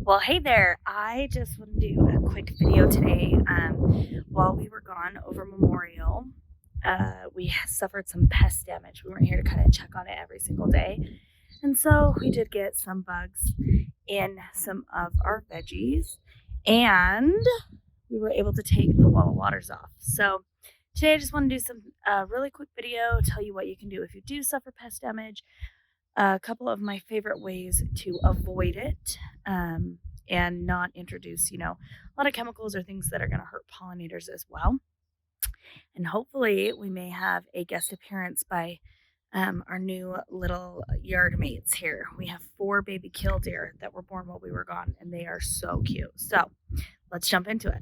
Well, hey there. I just want to do a quick video today. While we were gone over Memorial, we suffered some pest damage. We weren't here to kind of check on it every single day. And so we did get some bugs in some of our veggies, and we were able to take the wall of waters off. So today I just want to do some really quick video, tell you what you can do if you do suffer pest damage, a couple of my favorite ways to avoid it, and not introduce, a lot of chemicals or things that are going to hurt pollinators as well. And hopefully we may have a guest appearance by our new little yard mates here. We have 4 baby killdeer that were born while we were gone, and they are so cute. So let's jump into it.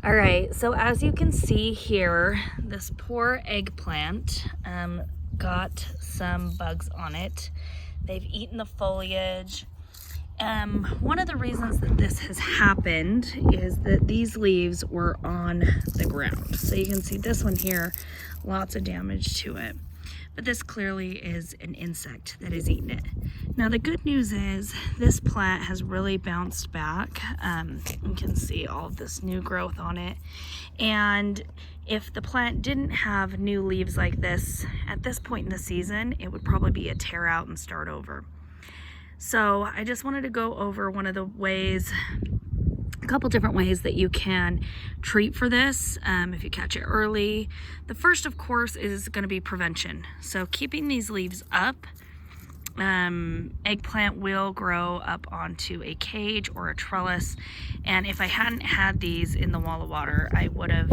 All right, so as you can see here, this poor eggplant got some bugs on it. They've eaten the foliage. One of the reasons that this has happened is that these leaves were on the ground. So you can see this one here, lots of damage to it. But this clearly is an insect that has eaten it. Now the good news is this plant has really bounced back. You can see all of this new growth on it. And if the plant didn't have new leaves like this at this point in the season, it would probably be a tear out and start over. So I just wanted to go over one of the ways, a couple different ways that you can treat for this if you catch it early. The first, of course, is going to be prevention. So keeping these leaves up, eggplant will grow up onto a cage or a trellis, and if I hadn't had these in the wall of water, I would have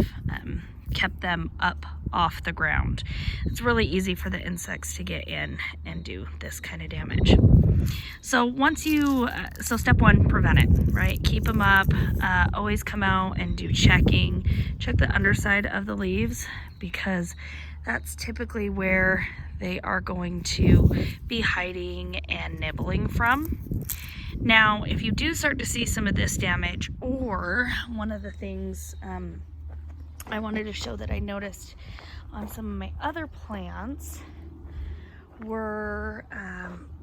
kept them up off the ground. It's really easy for the insects to get in and do this kind of damage. So so step one, prevent it, right? Keep them up, always come out and do checking. Check the underside of the leaves, because that's typically where they are going to be hiding and nibbling from. Now, if you do start to see some of this damage, or one of the things I wanted to show that I noticed on some of my other plants were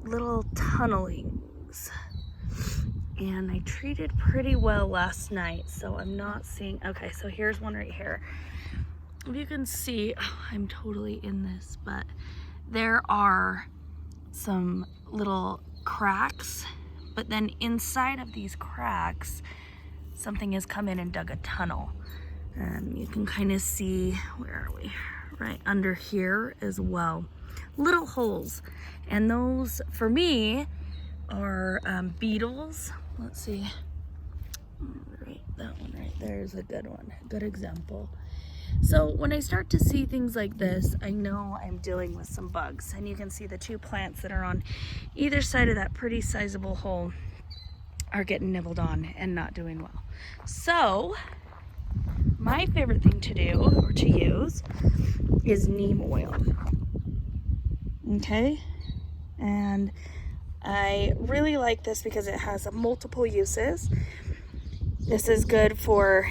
little tunnelings, and I treated pretty well last night, so I'm not seeing. Okay, so here's one right here. If you can see, I'm totally in this, but there are some little cracks, but then inside of these cracks something has come in and dug a tunnel. You can kind of see, where are we? Right under here as well. Little holes, and those for me are beetles. Let's see, right, that one right there is a good one, a good example. So when I start to see things like this, I know I'm dealing with some bugs, and you can see the 2 plants that are on either side of that pretty sizable hole are getting nibbled on and not doing well. So my favorite thing to do or to use is neem oil. Okay, and I really like this because it has multiple uses. This is good for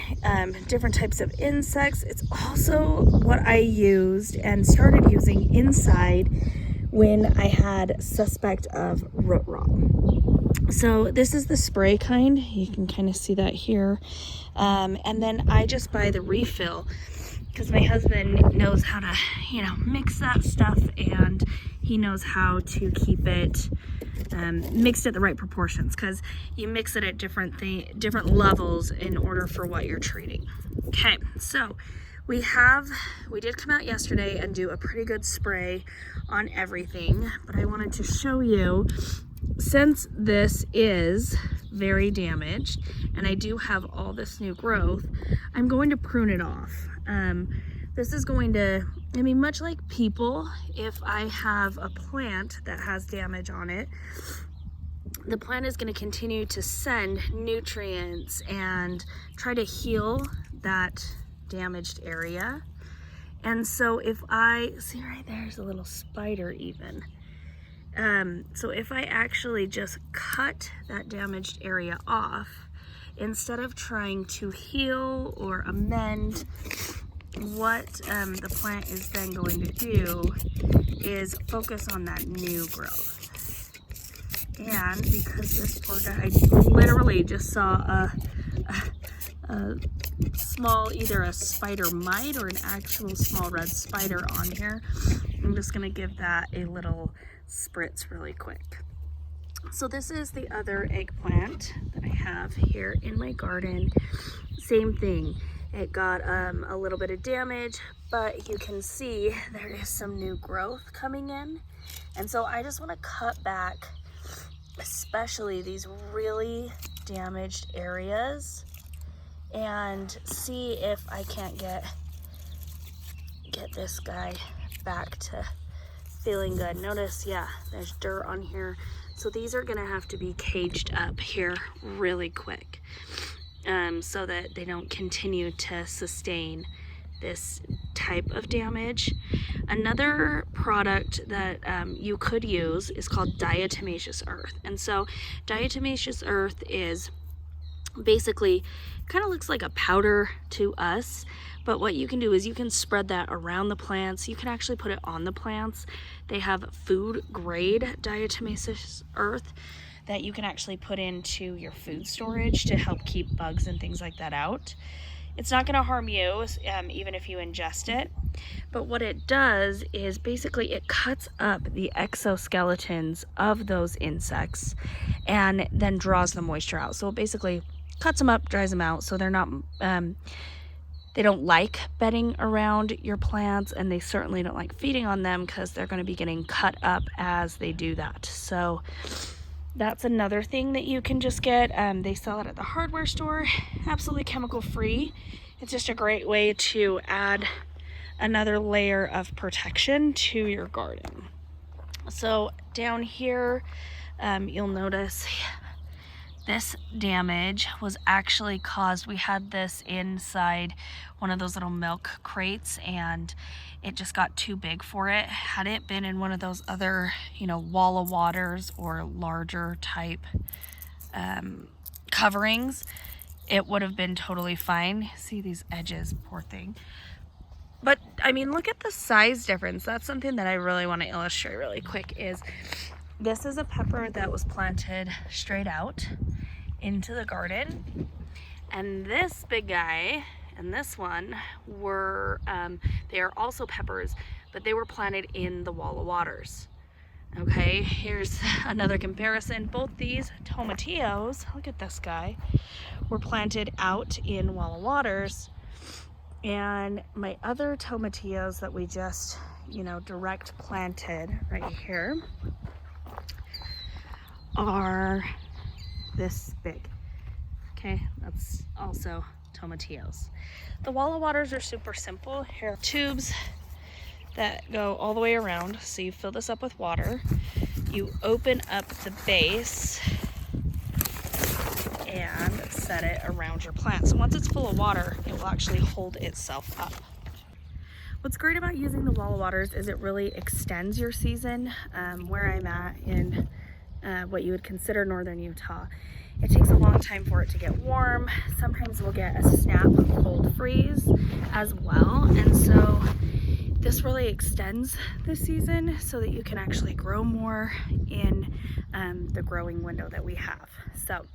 different types of insects. It's also what I used and started using inside when I had suspect of root rot. So this is the spray kind. You can kind of see that here. And then I just buy the refill, because my husband knows how to, mix that stuff, and he knows how to keep it mixed at the right proportions, because you mix it at different levels in order for what you're treating. Okay, so we did come out yesterday and do a pretty good spray on everything, but I wanted to show you, since this is very damaged and I do have all this new growth, I'm going to prune it off. This is going to, much like people, if I have a plant that has damage on it, the plant is going to continue to send nutrients and try to heal that damaged area. And so if I, see right there's a little spider even. So if I actually just cut that damaged area off, instead of trying to heal or amend, what the plant is then going to do is focus on that new growth. And because this poor guy literally just saw a small, either a spider mite or an actual small red spider on here, I'm just gonna give that a little spritz really quick. So this is the other eggplant that I have here in my garden. Same thing. It got a little bit of damage, but you can see there is some new growth coming in. And so I just want to cut back, especially these really damaged areas, and see if I can't get this guy back to feeling good. Notice, yeah, there's dirt on here. So these are gonna have to be caged up here really quick, so that they don't continue to sustain this type of damage. Another product that you could use is called diatomaceous earth. And so diatomaceous earth is basically, kind of looks like a powder to us, but what you can do is you can spread that around the plants. You can actually put it on the plants. They have food grade diatomaceous earth that you can actually put into your food storage to help keep bugs and things like that out. It's not going to harm you, even if you ingest it. But what it does is basically it cuts up the exoskeletons of those insects and then draws the moisture out. So it basically cuts them up, dries them out, so they're not, they don't like bedding around your plants, and they certainly don't like feeding on them because they're going to be getting cut up as they do that. So that's another thing that you can just get. They sell it at the hardware store, absolutely chemical free. It's just a great way to add another layer of protection to your garden. So down here, you'll notice this damage was actually caused, we had this inside one of those little milk crates and it just got too big for it. Had it been in one of those other, wall of waters or larger type coverings, it would have been totally fine. See these edges, poor thing. But I mean, look at the size difference. That's something that I really want to illustrate really quick. Is this is a pepper that was planted straight out into the garden, and this big guy and this one were they are also peppers, but they were planted in the wall of waters. Okay, here's another comparison. Both these tomatillos, look at this guy, were planted out in wall of waters, and my other tomatillos that we just direct planted right here are this big. Okay, that's also tomatillos. The wall of waters are super simple. Here are tubes that go all the way around. So you fill this up with water, you open up the base and set it around your plant. So once it's full of water, it will actually hold itself up. What's great about using the wall of waters is it really extends your season. Where I'm at in what you would consider northern Utah, it takes a long time for it to get warm. Sometimes we'll get a snap cold freeze as well, and so this really extends the season so that you can actually grow more in the growing window that we have. So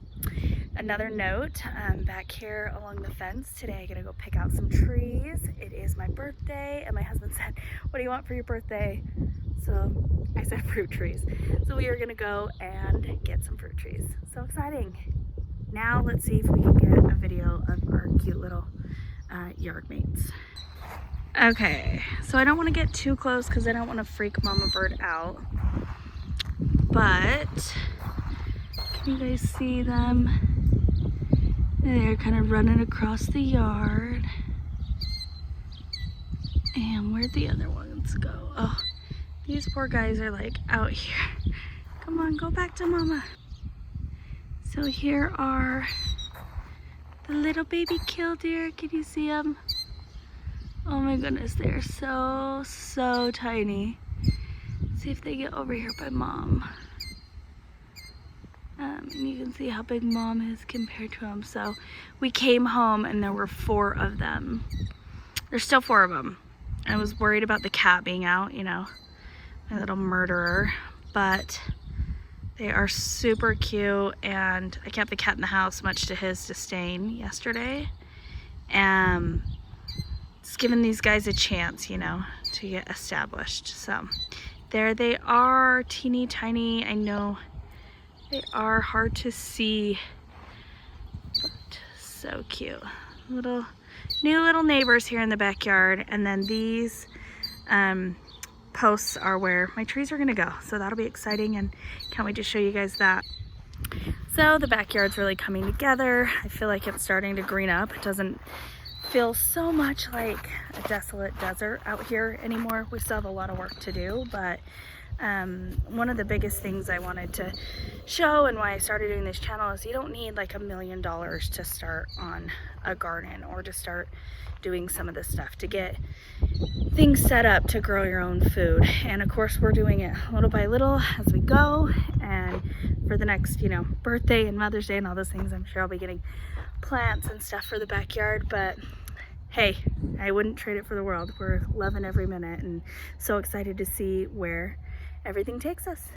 another note, back here along the fence today, I gotta go pick out some trees. It is my birthday, and my husband said, "What do you want for your birthday?" So I said fruit trees. So we are gonna go and get some fruit trees. So exciting. Now let's see if we can get a video of our cute little yard mates. Okay, so I don't want to get too close because I don't want to freak Mama Bird out. But can you guys see them? They're kind of running across the yard. And where'd the other ones go? Oh, these poor guys are like out here. Come on, go back to Mama. So here are the little baby killdeer. Can you see them? Oh my goodness, they're so tiny. Let's see if they get over here by Mom. And you can see how big Mom is compared to them. So we came home and there were 4 of them. There's still 4 of them. I was worried about the cat being out, my little murderer, but they are super cute, and I kept the cat in the house much to his disdain yesterday. It's given these guys a chance, you know, to get established. So there they are, teeny tiny. I know they are hard to see, but so cute. New little neighbors here in the backyard. And then these posts are where my trees are gonna go. So that'll be exciting, and can't wait to show you guys that. So the backyard's really coming together. I feel like it's starting to green up. It doesn't feel so much like a desolate desert out here anymore. We still have a lot of work to do, but one of the biggest things I wanted to show and why I started doing this channel is you don't need like $1 million to start on a garden or to start doing some of this stuff, to get things set up to grow your own food. And of course we're doing it little by little as we go, and for the next, you know, birthday and Mother's Day and all those things, I'm sure I'll be getting plants and stuff for the backyard. But hey, I wouldn't trade it for the world. We're loving every minute and so excited to see where everything takes us.